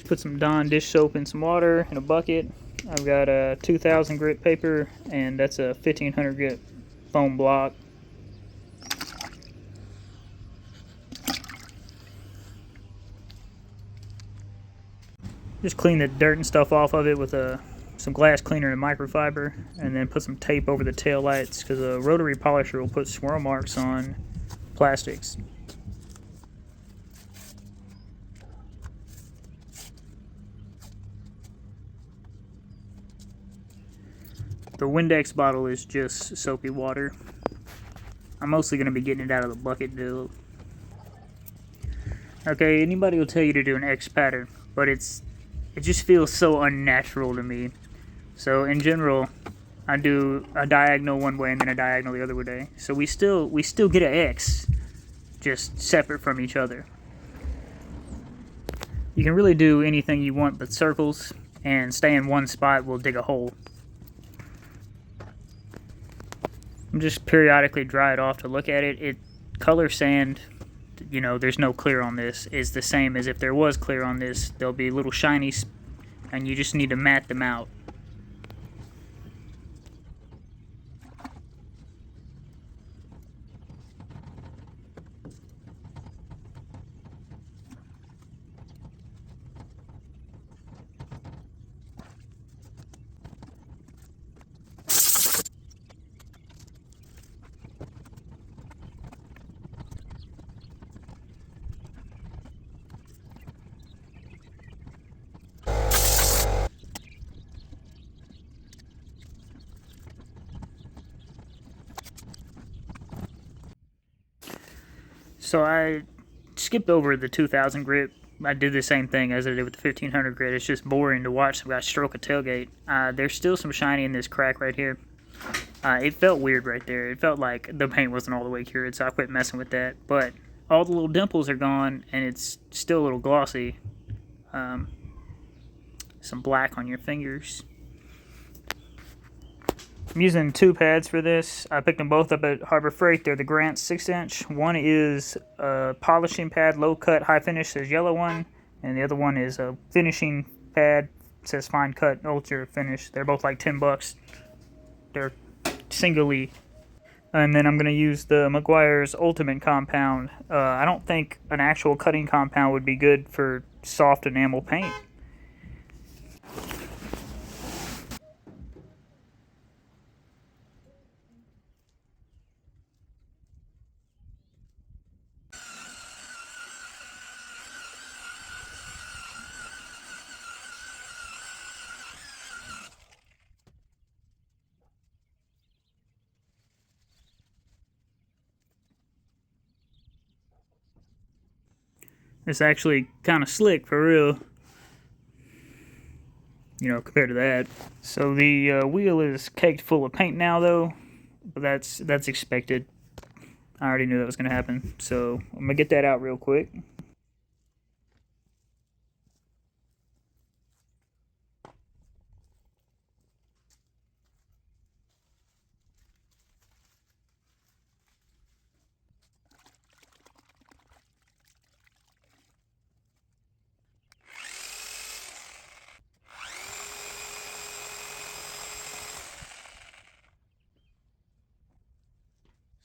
Put some Dawn dish soap in some water in a bucket. I've got a 2000 grit paper, and that's a 1500 grit foam block. Just clean the dirt and stuff off of it with some glass cleaner and microfiber, and then put some tape over the tail lights because a rotary polisher will put swirl marks on plastics. The Windex bottle is just soapy water. I'm mostly going to be getting it out of the bucket though. Okay, anybody will tell you to do an X pattern, but it just feels so unnatural to me. So in general, I do a diagonal one way and then a diagonal the other way. So we still get an X, just separate from each other. You can really do anything you want but circles, and stay in one spot will dig a hole. Just periodically dry it off to look at it. Color sand, you know, there's no clear on this, is the same as if there was clear on this. There'll be little shinies, and you just need to mat them out. So I skipped over the 2000 grit. I did the same thing as I did with the 1500 grit. It's just boring to watch some guy stroke a tailgate. There's still some shiny in this crack right here. It felt weird right there. It felt like the paint wasn't all the way cured, so I quit messing with that. But all the little dimples are gone, and it's still a little glossy. Some black on your fingers. I'm using two pads for this. I picked them both up at Harbor Freight. They're the Grant 6-inch. One is a polishing pad, low cut, high finish, says yellow one. And the other one is a finishing pad, says fine cut, ultra finish. They're both like $10. They're singly. And then I'm going to use the Meguiar's Ultimate Compound. I don't think an actual cutting compound would be good for soft enamel paint. It's actually kind of slick for real, you know, compared to that. So the wheel is caked full of paint now though, but that's expected. I already knew that was going to happen, so I'm going to get that out real quick.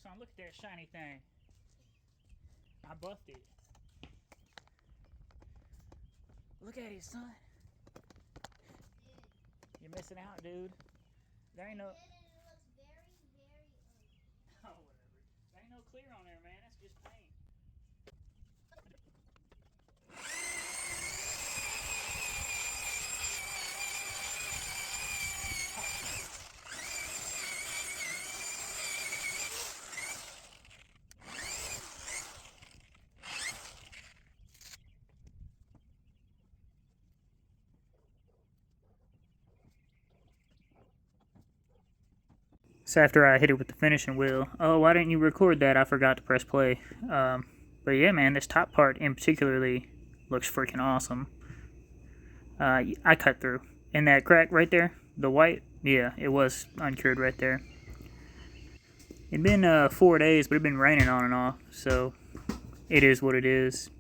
Son, look at that shiny thing. I buffed it. Look at it, son. You're missing out, dude. There ain't no... Oh, whatever. There ain't no clear on there, man. That's just paint. So after I hit it with the finishing wheel, oh, why didn't you record that? I forgot to press play. But yeah, man, this top part in particularly looks freaking awesome. I cut through. And that crack right there, the white, yeah, it was uncured right there. It'd been 4 days, but it'd been raining on and off, so it is what it is.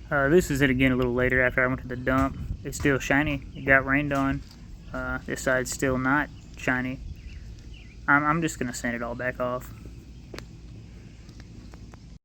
This is it again a little later after I went to the dump. It's still shiny. It got rained on. This side's still not shiny. I'm just going to sand it all back off.